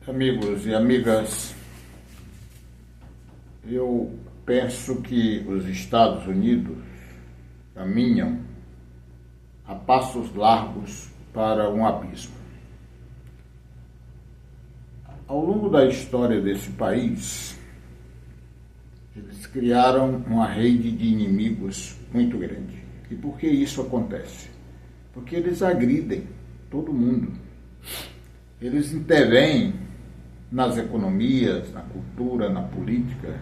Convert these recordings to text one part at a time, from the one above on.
Amigos e amigas, eu penso que os Estados Unidos caminham a passos largos para um abismo. Ao longo da história desse país, eles criaram uma rede de inimigos muito grande. E por que isso acontece? Porque eles agridem todo mundo. Eles intervêm nas economias, na cultura, na política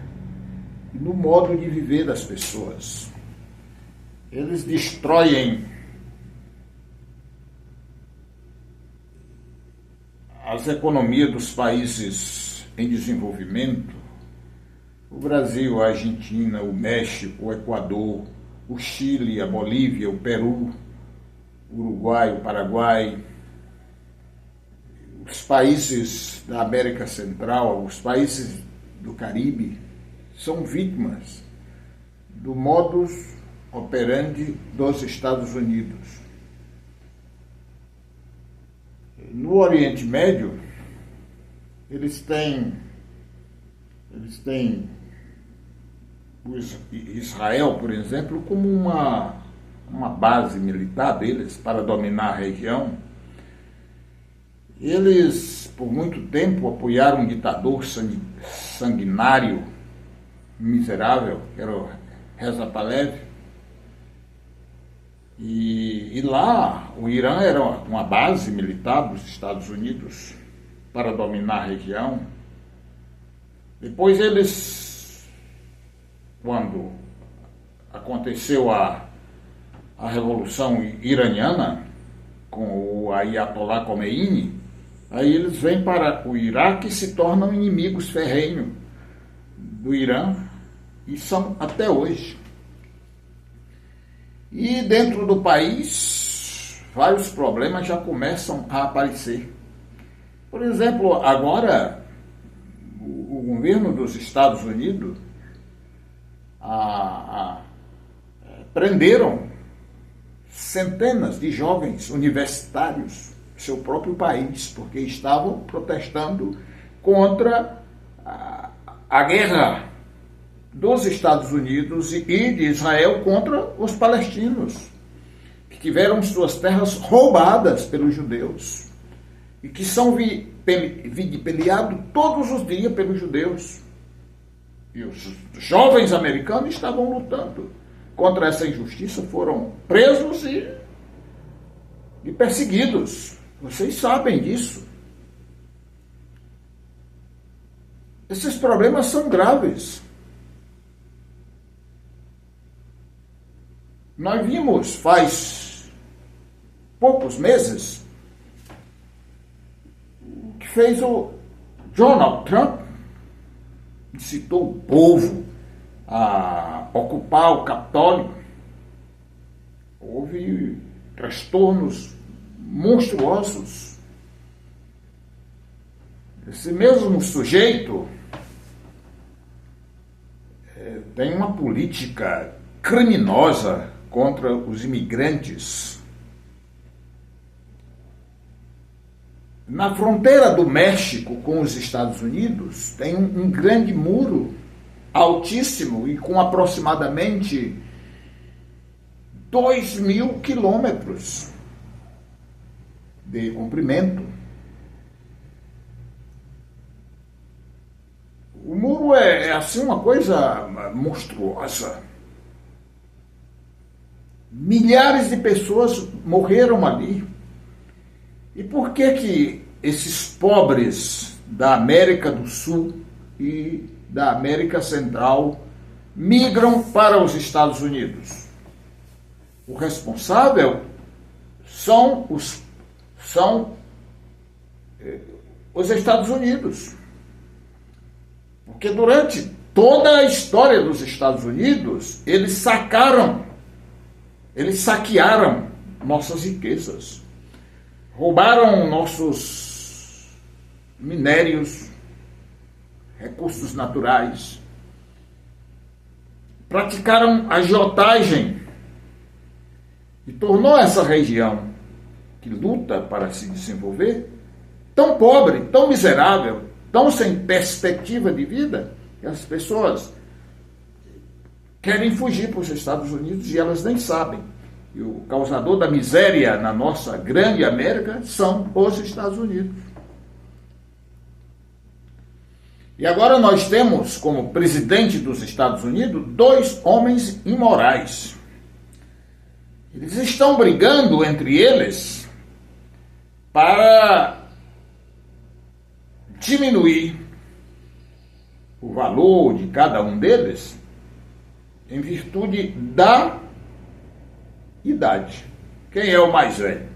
e no modo de viver das pessoas. Eles destroem as economias dos países em desenvolvimento, o Brasil, a Argentina, o México, o Equador, o Chile, a Bolívia, o Peru, o Uruguai, o Paraguai, os países da América Central, os países do Caribe, são vítimas do modus operandi dos Estados Unidos. No Oriente Médio, eles têm Israel, por exemplo, como uma base militar deles para dominar a região. Eles, por muito tempo, apoiaram um ditador sanguinário, miserável, que era o Reza Pahlavi. E lá, o Irã era uma base militar dos Estados Unidos para dominar a região. Depois eles, quando aconteceu a Revolução Iraniana, com o Ayatollah Khomeini, aí eles vêm para o Iraque e se tornam inimigos ferrenhos do Irã, e são até hoje. E dentro do país, vários problemas já começam a aparecer. Por exemplo, agora, o governo dos Estados Unidos prenderam centenas de jovens universitários do seu próprio país, porque estavam protestando contra a guerra dos Estados Unidos e de Israel contra os palestinos, que tiveram suas terras roubadas pelos judeus e que são vilipendiados todos os dias pelos judeus. E os jovens americanos estavam lutando contra essa injustiça, foram presos e perseguidos. Vocês sabem disso. Esses problemas são graves. Nós vimos faz poucos meses o que fez o Donald Trump, incitou o povo a ocupar o Capitólio. Houve transtornos monstruosos. Esse mesmo sujeito tem uma política criminosa contra os imigrantes. Na fronteira do México com os Estados Unidos tem um grande muro altíssimo e com aproximadamente 2.000 quilômetros de comprimento. O muro é assim uma coisa monstruosa. Milhares de pessoas morreram ali. E por que esses pobres da América do Sul e da América Central migram para os Estados Unidos? O responsável são os Estados Unidos. Porque durante toda a história dos Estados Unidos, eles saquearam nossas riquezas, roubaram nossos minérios, recursos naturais, praticaram agiotagem e tornou essa região que luta para se desenvolver tão pobre, tão miserável, tão sem perspectiva de vida, que as pessoas querem fugir para os Estados Unidos e elas nem sabem. E o causador da miséria na nossa grande América são os Estados Unidos. E agora nós temos como presidente dos Estados Unidos 2 homens imorais. Eles estão brigando entre eles para diminuir o valor de cada um deles em virtude da idade. Quem é o mais velho?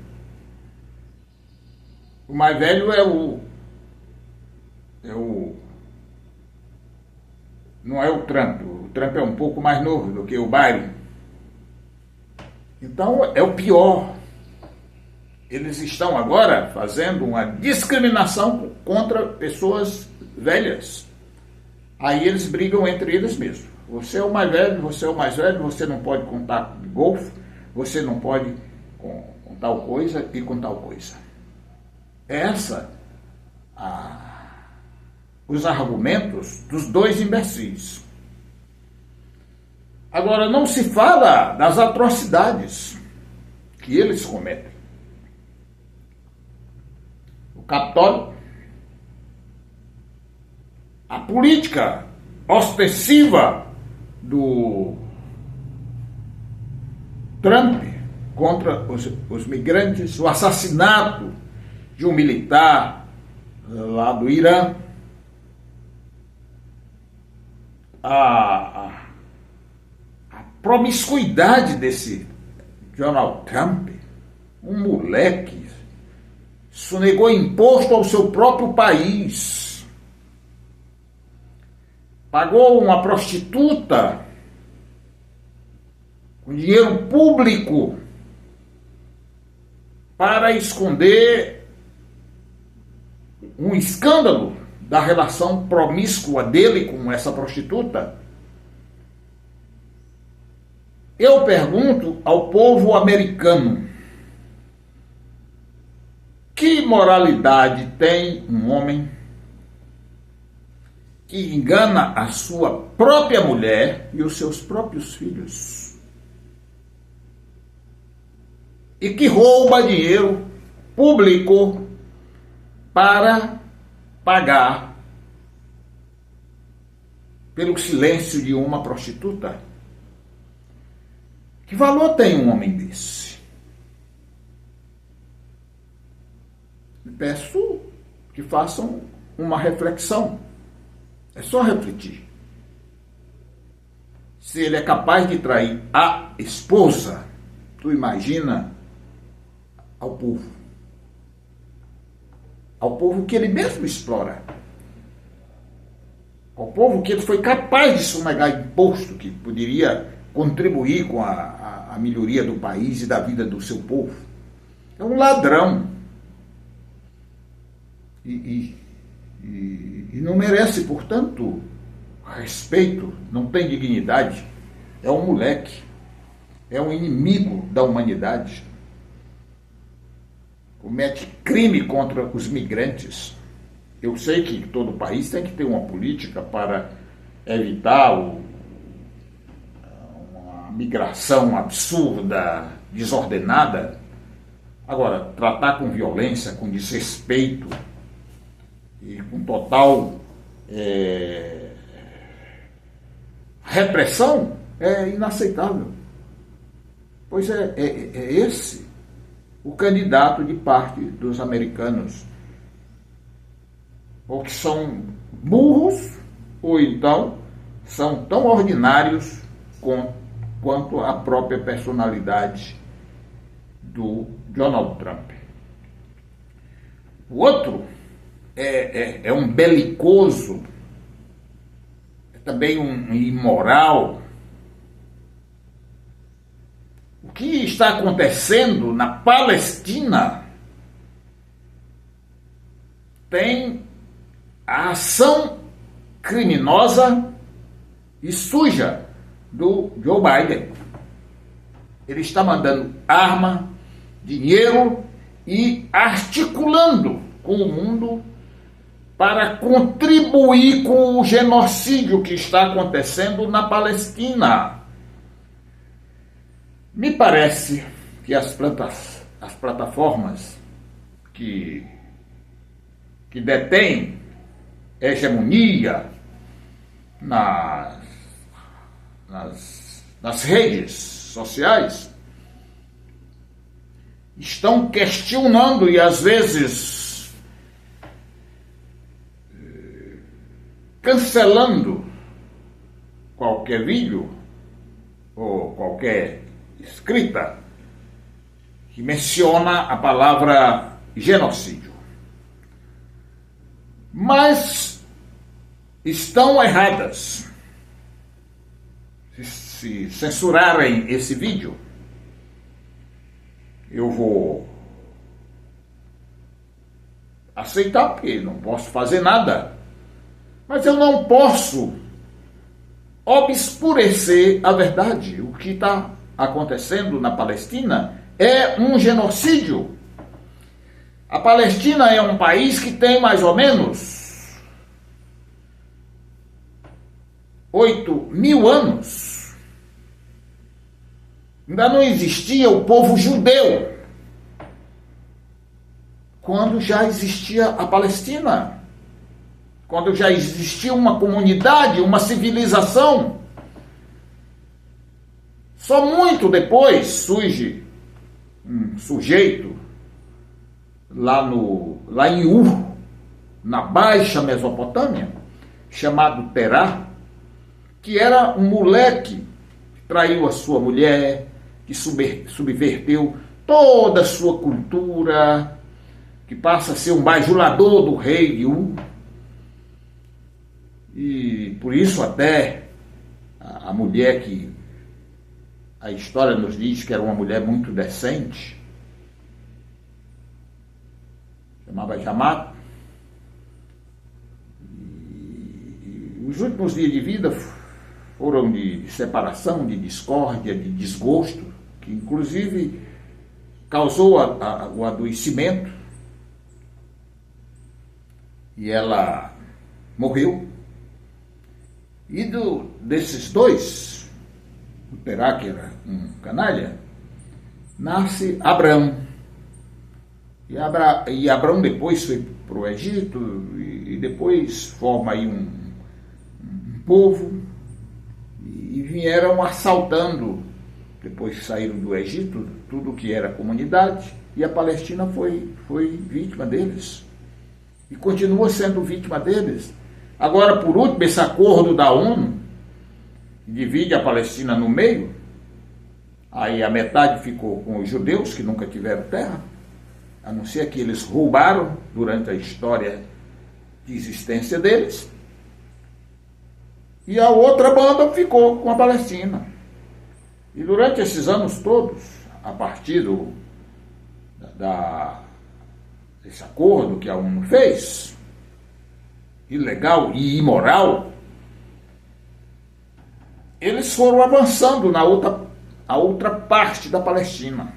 O mais velho não é o Trump. O Trump é um pouco mais novo do que o Biden. Então é o pior. Eles estão agora fazendo uma discriminação contra pessoas velhas. Aí eles brigam entre eles mesmos. Você é o mais velho, você é o mais velho, você não pode contar de golfe, você não pode com tal coisa e com tal coisa. Os argumentos dos 2 imbecis. Agora, não se fala das atrocidades que eles cometem. O Capitólio, a política ostensiva do Trump contra os migrantes, o assassinato de um militar lá do Irã, a promiscuidade desse Donald Trump, um moleque, sonegou imposto ao seu próprio país, pagou uma prostituta com dinheiro público para esconder um escândalo da relação promíscua dele com essa prostituta. Eu pergunto ao povo americano: que moralidade tem um homem que engana a sua própria mulher e os seus próprios filhos? E que rouba dinheiro público para pagar pelo silêncio de uma prostituta? Que valor tem um homem desse? Peço que façam uma reflexão. É só refletir. Se ele é capaz de trair a esposa, tu imagina ao povo. Ao povo que ele mesmo explora. Ao povo que ele foi capaz de sonegar imposto, que poderia contribuir com a melhoria do país e da vida do seu povo. É um ladrão. E não merece, portanto, respeito, não tem dignidade. É um moleque. É um inimigo da humanidade. Comete crime contra os migrantes. Eu sei que todo país tem que ter uma política para evitar uma migração absurda, desordenada. Agora, tratar com violência, com desrespeito e com total repressão é inaceitável. Pois é esse o candidato de parte dos americanos. Ou que são burros, ou então são tão ordinários quanto a própria personalidade do Donald Trump. O outro é um belicoso, é também um imoral. O que está acontecendo na Palestina tem a ação criminosa e suja do Joe Biden. Ele está mandando arma, dinheiro e articulando com o mundo para contribuir com o genocídio que está acontecendo na Palestina. Me parece que as plataformas que detêm hegemonia nas redes sociais estão questionando e às vezes cancelando qualquer vídeo ou qualquer escrita que menciona a palavra genocídio. Mas estão erradas. Se censurarem esse vídeo, eu vou aceitar, porque não posso fazer nada. Mas eu não posso obscurecer a verdade. O que está acontecendo na Palestina é um genocídio. A Palestina é um país que tem mais ou menos 8.000 anos. Ainda não existia o povo judeu quando já existia a Palestina, quando já existia uma comunidade, uma civilização. Só muito depois surge um sujeito lá em Ur, na Baixa Mesopotâmia, chamado Terá, que era um moleque que traiu a sua mulher, que subverteu toda a sua cultura, que passa a ser um bajulador do rei de Ur. E por isso até a mulher que a história nos diz que era uma mulher muito decente, chamava Jamat. E os últimos dias de vida foram de separação, de discórdia, de desgosto, que inclusive causou o adoecimento. E ela morreu. E desses dois, o Terá, que era um canalha, nasce Abrão. E Abrão depois foi para o Egito e depois forma aí um povo e vieram assaltando, depois que saíram do Egito, tudo que era comunidade, e a Palestina foi vítima deles e continua sendo vítima deles. Agora, por último, esse acordo da ONU divide a Palestina no meio, aí a metade ficou com os judeus, que nunca tiveram terra, a não ser que eles roubaram durante a história de existência deles, e a outra banda ficou com a Palestina. E durante esses anos todos, a partir desse acordo que a ONU fez, ilegal e imoral, eles foram avançando a outra parte da Palestina.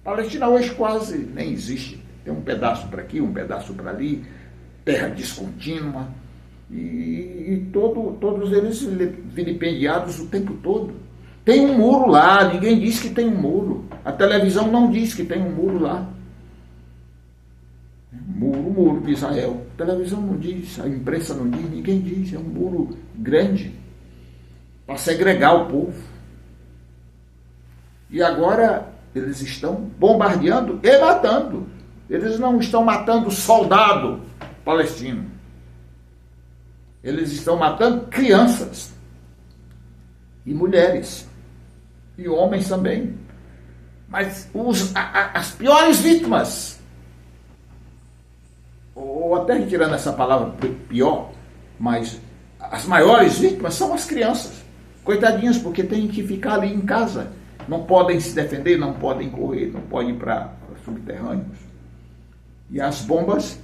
A Palestina hoje quase nem existe. Tem um pedaço para aqui, um pedaço para ali, terra descontínua, e todos eles vilipendiados o tempo todo. Tem um muro lá, ninguém diz que tem um muro. A televisão não diz que tem um muro lá. Muro de Israel. A televisão não diz, a imprensa não diz, ninguém diz. É um muro grande para segregar o povo. E agora eles estão bombardeando e matando. Eles não estão matando soldado palestino. Eles estão matando crianças e mulheres e homens também. Mas as piores vítimas, ou até retirando essa palavra pior, mas as maiores vítimas são as crianças. Coitadinhos, porque têm que ficar ali em casa. Não podem se defender, não podem correr, não podem ir para subterrâneos. E as bombas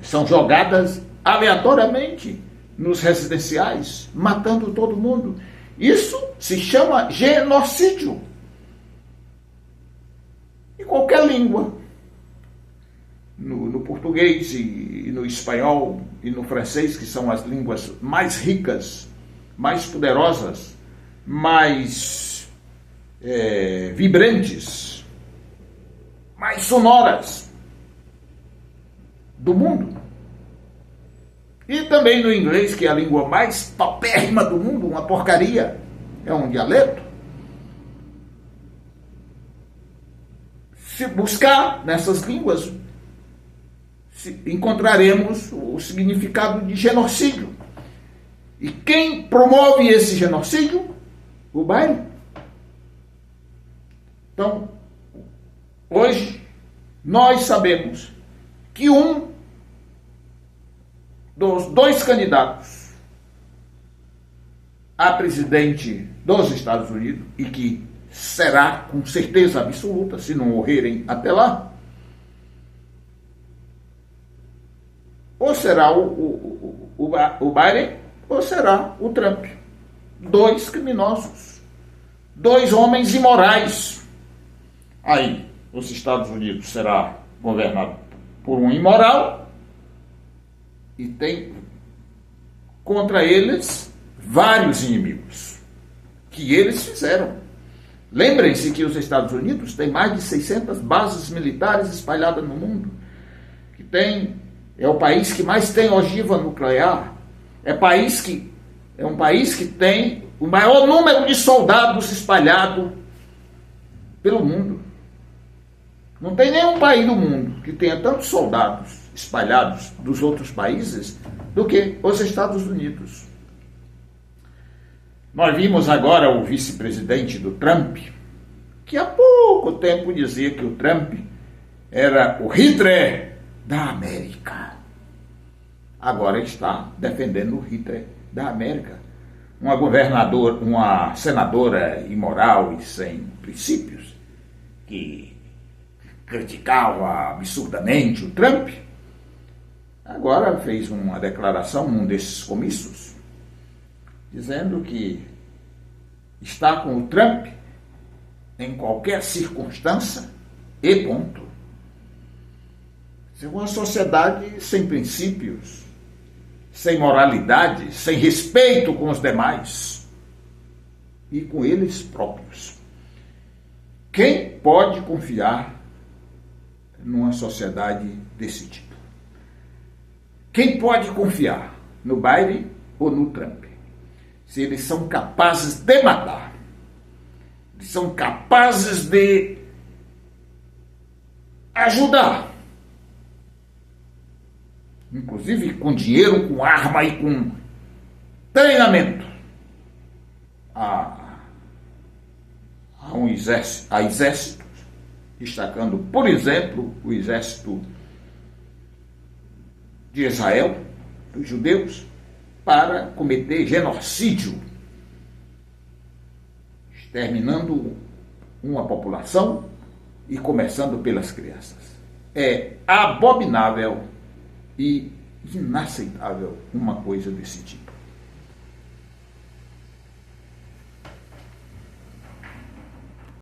são jogadas aleatoriamente nos residenciais, matando todo mundo. Isso se chama genocídio. Em qualquer língua. no português e no espanhol e no francês, que são as línguas mais ricas, mais poderosas, mais vibrantes, mais sonoras do mundo. E também no inglês, que é a língua mais paupérrima do mundo, uma porcaria, é um dialeto. Se buscar nessas línguas, encontraremos o significado de genocídio. E quem promove esse genocídio? O baile. Então, hoje, nós sabemos que um dos dois candidatos a presidente dos Estados Unidos, e que será com certeza absoluta, se não morrerem até lá, ou será o Biden, ou será o Trump. Dois criminosos, dois homens imorais. Aí, os Estados Unidos será governado por um imoral, e tem contra eles vários inimigos que eles fizeram. Lembrem-se que os Estados Unidos têm mais de 600 bases militares espalhadas no mundo, que é o país que mais tem ogiva nuclear, é um país que tem o maior número de soldados espalhados pelo mundo. Não tem nenhum país do mundo que tenha tantos soldados espalhados dos outros países do que os Estados Unidos. Nós vimos agora o vice-presidente do Trump, que há pouco tempo dizia que o Trump era o Hitler da América. Agora está defendendo o Hitler da América. Uma senadora imoral e sem princípios, que criticava absurdamente o Trump, agora fez uma declaração num desses comícios, dizendo que está com o Trump em qualquer circunstância e ponto. É uma sociedade sem princípios, sem moralidade, sem respeito com os demais e com eles próprios. Quem pode confiar numa sociedade desse tipo? Quem pode confiar no Biden ou no Trump? Se eles são capazes de matar, eles são capazes de ajudar, inclusive com dinheiro, com arma e com treinamento, a exércitos, destacando, por exemplo, o exército de Israel, dos judeus, para cometer genocídio, exterminando uma população e começando pelas crianças. É abominável e inaceitável uma coisa desse tipo.